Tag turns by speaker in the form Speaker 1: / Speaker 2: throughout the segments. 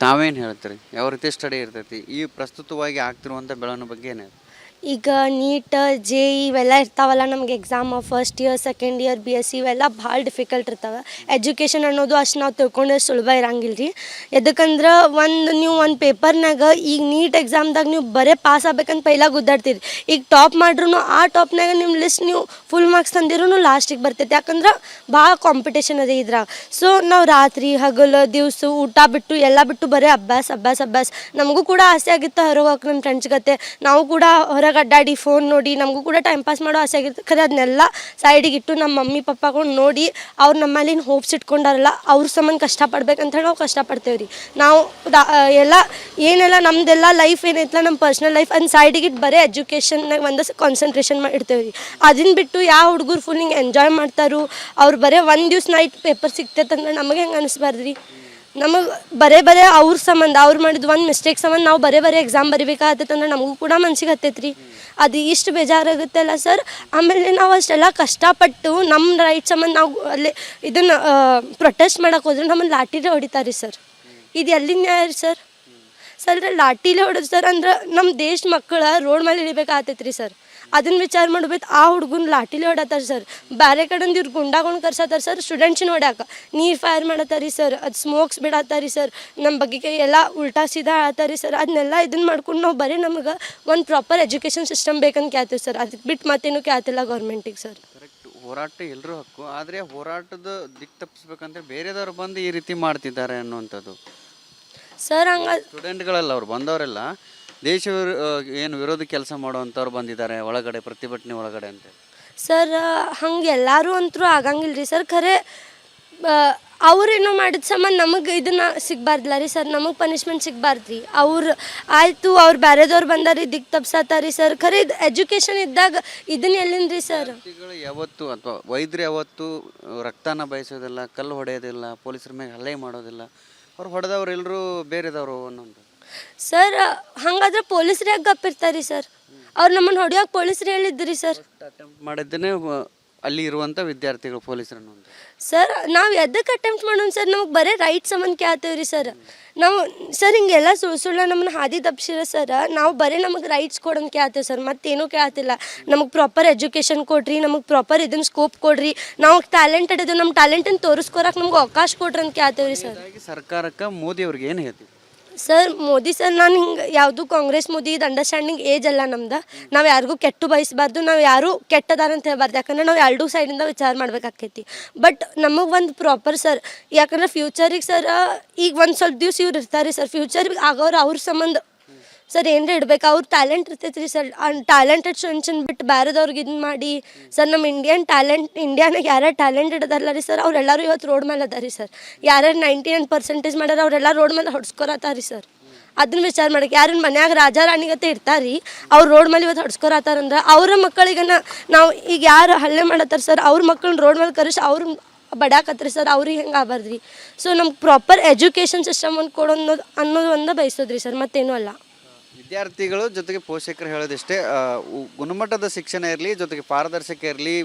Speaker 1: ತಾವೇನು ಹೇಳ್ತೀರಿ? ಯಾವ ರೀತಿ ಸ್ಟಡಿ ಇರ್ತೈತಿ ಈ ಪ್ರಸ್ತುತವಾಗಿ ಆಗ್ತಿರುವಂಥ ಬೆಳವಣಿಗೆ ಬಗ್ಗೆ ಏನು?
Speaker 2: ಈಗ ನೀಟ್ ಜೆ ಇವೆಲ್ಲ ಇರ್ತಾವಲ್ಲ ನಮ್ಗೆ exam first year second year B S C ಇವೆಲ್ಲ ಭಾಳ ಡಿಫಿಕಲ್ಟ್ ಇರ್ತಾವೆ. ಎಜುಕೇಷನ್ ಅನ್ನೋದು ಅಷ್ಟು ನಾವು ತಿಳ್ಕೊಂಡ್ರೆ ಸುಲಭ ಇರಂಗಿಲ್ಲ ರೀ. ಎದಕ್ಕಂದ್ರೆ ನೀವು ಒಂದು ಪೇಪರ್ನಾಗ ಈಗ ನೀಟ್ ಎಕ್ಸಾಮ್ದಾಗ ನೀವು ಬರೀ ಪಾಸ್ ಆಗ್ಬೇಕಂತ ಪೈಲ ಗುದ್ದಾಡ್ತೀರಿ. ಈಗ ಟಾಪ್ ಮಾಡ್ರೂ ಆ ಟಾಪ್ನಾಗ ನಿಮ್ಮ ಲಿಸ್ಟ್ ನೀವು ಫುಲ್ ಮಾರ್ಕ್ಸ್ ತಂದಿರೂ ಲಾಸ್ಟಿಗೆ ಬರ್ತೈತೆ. ಯಾಕಂದ್ರೆ ಭಾಳ ಕಾಂಪಿಟೇಷನ್ ಅದೇ ಇದ್ರಾಗ. ಸೊ ನಾವು ರಾತ್ರಿ ಹಗಲು ದಿವಸ ಊಟ ಬಿಟ್ಟು ಎಲ್ಲ ಬಿಟ್ಟು ಬರೀ ಅಭ್ಯಾಸ ಅಭ್ಯಾಸ ಅಭ್ಯಾಸ. ನಮಗೂ ಕೂಡ ಆಸೆ ಆಗಿತ್ತು ಹೊರಗೆ ಹೋಗಕ್ಕೆ ನಮ್ಮ ಫ್ರೆಂಡ್ಸ್ ಜೊತೆ. ನಾವು ಕೂಡ ಹೊರಗೆ ಅಡ್ಡಾಡಿ ಫೋನ್ ನೋಡಿ ನಮಗೂ ಕೂಡ ಟೈಮ್ ಪಾಸ್ ಮಾಡೋ ಆಸೆ ಆಗಿರುತ್ತೆ. ಖರೆ ಅದನ್ನೆಲ್ಲ ಸೈಡಿಗೆ ಇಟ್ಟು ನಮ್ಮ ಮಮ್ಮಿ ಪಪ್ಪಾಗಳು ನೋಡಿ ಅವ್ರು ನಮ್ಮಲ್ಲಿನ ಹೋಪ್ಸ್ ಇಟ್ಕೊಂಡಾರಲ್ಲ ಅವ್ರ ಸಂಬಂಧ ಕಷ್ಟಪಡ್ಬೇಕಂತ ಹೇಳಿ ನಾವು ಕಷ್ಟಪಡ್ತೇವೆ ರೀ. ನಾವು ಎಲ್ಲ ಏನೆಲ್ಲ ನಮ್ಮದೆಲ್ಲ ಲೈಫ್ ಏನೈತಲ್ಲ ನಮ್ಮ ಪರ್ಸ್ನಲ್ ಲೈಫ್ ಅಂದ್ ಸೈಡಿಗೆ ಇಟ್ಟು ಬರೀ ಎಜುಕೇಷನ್ನಾಗ ಒಂದು ಕಾನ್ಸಂಟ್ರೇಷನ್ ಮಾಡಿರ್ತೇವೆ ರೀ. ಅದನ್ನ ಬಿಟ್ಟು ಯಾವ ಹುಡುಗರು ಫುಲ್ ಹಿಂಗೆ ಎಂಜಾಯ್ ಮಾಡ್ತಾರೋ ಅವ್ರು ಬರೀ ಒಂದು ದಿವ್ಸ ನೈಟ್ ಪೇಪರ್ ಸಿಗ್ತೈತಂದ್ರೆ ನಮಗೆ ಹೆಂಗೆ ಅನಿಸ್ಬಾರ್ದು ರೀ. ನಮಗೆ ಬರೇ ಅವ್ರ ಸಂಬಂಧ ಅವ್ರು ಮಾಡಿದ ಒಂದು ಮಿಸ್ಟೇಕ್ ಸಂಬಂಧ ನಾವು ಬರೇ ಎಕ್ಸಾಮ್ ಬರಿಬೇಕಾಗತ್ತಂದ್ರೆ ನಮಗೂ ಕೂಡ ಮನ್ಸಿಗೆ ಹತ್ತೈತೆ ರೀ. ಅದು ಇಷ್ಟು ಬೇಜಾರಾಗುತ್ತಲ್ಲ ಸರ್. ಆಮೇಲೆ ನಾವು ಅಷ್ಟೆಲ್ಲ ಕಷ್ಟಪಟ್ಟು ನಮ್ಮ ರೈಟ್ ಸಂಬಂಧ ನಾವು ಅಲ್ಲಿ ಇದನ್ನು ಪ್ರೊಟೆಸ್ಟ್ ಮಾಡೋಕೆ ಹೋದ್ರೆ ನಮ್ಮನ್ನು ಲಾಠಿಲೇ ಹೊಡಿತಾರೆ ರೀ ಸರ್. ಇದು ಎಲ್ಲಿ ನ್ಯಾಯ ರೀ ಸರ್? ಸರ್ ಲಾಠಿಲೇ ಹೊಡೋದು ಸರ್ ಅಂದ್ರೆ ನಮ್ಮ ದೇಶ ಮಕ್ಕಳು ರೋಡ್ ಮೇಲೆ ಇಳಿಬೇಕಾಗ್ತೈತೆ ರೀ ಸರ್. ಅದನ್ನ ವಿಚಾರ ಮಾಡ್ಬೇಕು. ಆ ಹುಡುಗನ ಲಾಠಿಲೇ ಹೊಡತ್ತಾರೆ ಸರ್. ಬೇರೆ ಕಡೆಯಿಂದ ಇವ್ರು ಗುಂಡಾಕೊಂಡು ಕರ್ಸತ್ತಾರೆ ಸರ್ ಸ್ಟೂಡೆಂಟ್ಸಿನ ಹೊಡ್ಯಾಕ. ನೀರು ಫೈರ್ ಮಾಡತ್ತಾರೆ ಸರ್, ಅದು ಸ್ಮೋಕ್ಸ್ ಬಿಡತ್ತಾರೆ ಸರ್, ನಮ್ಮ ಬಗ್ಗೆ ಎಲ್ಲ ಉಲ್ಟಾ ಸೀದಾ ಹೇಳ್ತಾರೆ ಸರ್. ಅದನ್ನೆಲ್ಲ ಇದನ್ನು ಮಾಡ್ಕೊಂಡು ನಾವು ಬರೀ ನಮಗೆ ಒಂದು ಪ್ರಾಪರ್ ಎಜುಕೇಷನ್ ಸಿಸ್ಟಮ್ ಬೇಕಂತ ಕೇಳ್ತೀವಿ ಸರ್. ಅದಕ್ಕೆ ಬಿಟ್ಟು ಮತ್ತೇನು ಕೇಳ್ತಿಲ್ಲ ಗೌರ್ಮೆಂಟಿಗೆ ಸರ್.
Speaker 1: ಕರೆಕ್ಟ್, ಹೋರಾಟ ಎಲ್ಲರೂ ಹಕ್ಕು. ಆದರೆ ಹೋರಾಟದ ದಿಕ್ಕು ತಪ್ಪಿಸ್ಬೇಕಂದ್ರೆ ಬೇರೆದವ್ರು ಬಂದು ಈ ರೀತಿ ಮಾಡ್ತಿದ್ದಾರೆ ಅನ್ನುವಂಥದ್ದು
Speaker 2: ಸರ್. ಹಂಗೆ
Speaker 1: ಸ್ಟೂಡೆಂಟ್ಗಳೆಲ್ಲ ಅವ್ರು ಬಂದವರೆಲ್ಲ ದೇಶ ಏನು ವಿರೋಧ ಕೆಲಸ ಮಾಡುವಂಥವ್ರು ಬಂದಿದ್ದಾರೆ ಒಳಗಡೆ ಪ್ರತಿಭಟನೆ ಒಳಗಡೆ ಅಂತ
Speaker 2: ಸರ್. ಹಂಗೆ ಎಲ್ಲರೂ ಅಂತರೂ ಆಗಂಗಿಲ್ಲ ರೀ ಸರ್. ಖರೆ ಅವ್ರೇನೋ ಮಾಡಿದ ಸಂಬಂಧ ನಮಗೆ ಇದನ್ನು ಸಿಗಬಾರ್ದಿಲ್ಲ ರೀ ಸರ್. ನಮಗೆ ಪನಿಷ್ಮೆಂಟ್ ಸಿಗಬಾರ್ದು ರೀ. ಅವ್ರು ಆಯಿತು ಅವ್ರು ಬೇರೆದವ್ರು ಬಂದಾರಿ ದಿಕ್ಕು ತಪ್ಸತ್ತಾರಿ ಸರ್. ಖರೆ ಇದು ಎಜುಕೇಷನ್ ಇದ್ದಾಗ ಇದನ್ನ ಎಲ್ಲಿಂದ ರೀ ಸರ್?
Speaker 1: ಯಾವತ್ತು ಅಥವಾ ವೈದ್ಯರು ಯಾವತ್ತು ರಕ್ತನ ಬಯಸೋದಿಲ್ಲ, ಕಲ್ಲು ಹೊಡೆಯೋದಿಲ್ಲ, ಪೊಲೀಸರ ಮೇಲೆ ಹಲ್ಲೆ ಮಾಡೋದಿಲ್ಲ. ಅವ್ರು ಹೊಡೆದವ್ರು ಎಲ್ಲರೂ ಬೇರೆದವರು ಅನ್ನೋದು
Speaker 2: ಸರ್. ಹಂಗಾದ್ರೆ ಪೊಲೀಸರು ಯಾಕೆ ಗಪ್ಪಿರ್ತಾರೆ ರೀ ಸರ್? ಅವ್ರು ನಮ್ಮನ್ನು ಹೊಡಿಯೋಕೆ ಪೊಲೀಸರು ಹೇಳಿದ್ರಿ ಸರ್.
Speaker 1: ಅಟೆಂಪ್ಟ್ ಮಾಡಿದ್ದೇನೆ ಅಲ್ಲಿ ಇರುವಂಥ ವಿದ್ಯಾರ್ಥಿಗಳು ಪೊಲೀಸರನ್ನು
Speaker 2: ಸರ್. ನಾವು ಎದಕ್ಕೆ ಅಟೆಂಪ್ಟ್ ಮಾಡೋಣ ಸರ್? ನಮಗೆ ಬರೀ ರೈಟ್ ಸಂಬಂಧ ಕೇಳ್ತೇವೆ ರೀ ಸರ್. ನಾವು ಸರ್ ಹಿಂಗೆಲ್ಲ ಸುಳ್ಳು ನಮ್ಮನ್ನ ಹಾದಿ ತಪ್ಪಿಸಿರ ಸರ್. ನಾವು ಬರೀ ನಮಗೆ ರೈಟ್ಸ್ ಕೊಡೋಂತ ಕೇಳ್ತೇವೆ ಸರ್, ಮತ್ತೇನೂ ಕೇಳ್ತಿಲ್ಲ. ನಮಗೆ ಪ್ರಾಪರ್ ಎಜುಕೇಷನ್ ಕೊಡ್ರಿ, ನಮಗೆ ಪ್ರಾಪರ್ ಇದನ್ನು ಸ್ಕೋಪ್ ಕೊಡ್ರಿ, ನಾವು ಟ್ಯಾಲೆಂಟೆಡ್ ಇದು ನಮ್ಮ ಟ್ಯಾಲೆಂಟನ್ನು ತೋರಿಸ್ಕೊರಕ್ಕೆ ನಮ್ಗೆ ಅವಕಾಶ ಕೊಡ್ರಿ ಅಂತ ಕೇಳ್ತೇವೆ ರೀ ಸರ್.
Speaker 1: ಸರ್ಕಾರಕ್ಕೆ ಮೋದಿ ಅವ್ರಿಗೆ ಏನು ಹೇಳ್ತೀವಿ
Speaker 2: ಸರ್? ಮೋದಿ ಸರ್, ನಾನು ಹಿಂಗೆ ಯಾವುದು ಕಾಂಗ್ರೆಸ್ ಮೋದಿ ಇದು ಅಂಡರ್ಸ್ಟ್ಯಾಂಡಿಂಗ್ ಏಜ್ ಅಲ್ಲ ನಮ್ದು. ನಾವು ಯಾರಿಗೂ ಕೆಟ್ಟು ಬಯಸಬಾರ್ದು, ನಾವು ಯಾರೂ ಕೆಟ್ಟದಾರ ಅಂತ ಹೇಳ್ಬಾರ್ದು. ಯಾಕಂದ್ರೆ ನಾವು ಎರಡೂ ಸೈಡಿಂದ ವಿಚಾರ ಮಾಡ್ಬೇಕಾಕೈತಿ. ಬಟ್ ನಮಗೆ ಒಂದು ಪ್ರಾಪರ್ ಸರ್, ಯಾಕಂದ್ರೆ ಫ್ಯೂಚರಿಗೆ ಸರ್ ಈಗ ಒಂದು ಸ್ವಲ್ಪ ದಿವ್ಸ ಇವ್ರು ಇರ್ತಾರೆ ಸರ್, ಫ್ಯೂಚರಿಗೆ ಆಗೋರು ಅವ್ರ ಸಂಬಂಧ ಸರ್ ಏನರ ಇಡ್ಬೇಕು. ಅವ್ರ ಟ್ಯಾಲೆಂಟ್ ಇರ್ತೈತೆ ರೀ ಸರ್. ಟ್ಯಾಲೆಂಟೆಡ್ ಸ್ಟೂಡೆಂಟ್ಸನ್ನ ಬಿಟ್ಟು ಬೇರೆದವ್ರಿಗೆ ಇದನ್ನ ಮಾಡಿ ಸರ್. ನಮ್ಮ ಇಂಡಿಯಾನಾಗ ಯಾರ್ಯಾರು ಟ್ಯಾಲೆಂಟೆಡ್ ಅದಾರಲ್ಲ ರೀ ಸರ್, ಅವರೆಲ್ಲರೂ ಇವತ್ತು ರೋಡ್ ಮೇಲೆ ಅದಾರ ರೀ ಸರ್. ಯಾರ್ಯಾರು 99% ಮಾಡ್ಯಾರ ಅವರೆಲ್ಲ ರೋಡ್ ಮೇಲೆ ಹೊಡ್ಸ್ಕೊರತ್ತಾರ ರೀ ಸರ್. ಅದನ್ನ ವಿಚಾರ ಮಾಡಕ್ಕೆ ಯಾರನ್ನ ಮನ್ಯಾಗ ರಾಜಾ ರಾಣಿಗತ್ತೆ ಇರ್ತಾರೆ ರೀ, ಅವ್ರು ರೋಡ್ ಮೇಲೆ ಇವತ್ತು ಹೊಡ್ಸ್ಕೊರತ್ತಾರಂದ್ರೆ ಅವ್ರ ಮಕ್ಕಳಿಗೆ ನಾವು ಈಗ ಯಾರು ಹಲ್ಲೆ ಮಾಡತ್ತಾರ ಸರ್, ಅವ್ರ ಮಕ್ಕಳನ್ನ ರೋಡ್ ಮೇಲೆ ಕರೆಸಿ ಅವ್ರ ಬಡ್ಯಾಕತ್ರಿ ಸರ್. ಅವ್ರಿಗೆ ಹೆಂಗೆ ಆಗಬಾರ್ದು ರೀ. ಸೊ ನಮ್ಗೆ ಪ್ರಾಪರ್ ಎಜುಕೇಷನ್ ಸಿಸ್ಟಮ್ ಒಂದು ಅನ್ನೋದು ಒಂದು ಬಯಸೋದ್ರಿ ಸರ್, ಮತ್ತೇನೂ ಅಲ್ಲ.
Speaker 1: ವಿದ್ಯಾರ್ಥಿಗಳು ಜೊತೆಗೆ ಪೋಷಕರು ಹೇಳೋದಿಷ್ಟೇ, ಗುಣಮಟ್ಟದ ಶಿಕ್ಷಣ ಇರಲಿ, ಜೊತೆಗೆ ಪಾರದರ್ಶಕ ಇರಲಿ,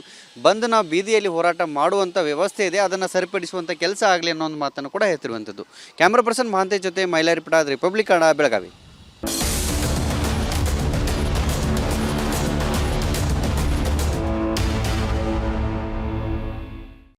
Speaker 1: ಬಂದು ನಾವು ಬೀದಿಯಲ್ಲಿ ಹೋರಾಟ ಮಾಡುವಂಥ ವ್ಯವಸ್ಥೆ ಇದೆ, ಅದನ್ನು ಸರಿಪಡಿಸುವಂಥ ಕೆಲಸ ಆಗಲಿ ಅನ್ನೋ ಒಂದು ಮಾತನ್ನು ಕೂಡ ಹೇಳ್ತಿರುವಂಥದ್ದು. ಕ್ಯಾಮ್ರಾ ಪರ್ಸನ್ ಮಹಾಂತೇಶ್ ಜೊತೆ ಮೈಲಾರಿಪುರ, ರಿಪಬ್ಲಿಕ್ ಕನ್ನಡ, ಬೆಳಗಾವಿ.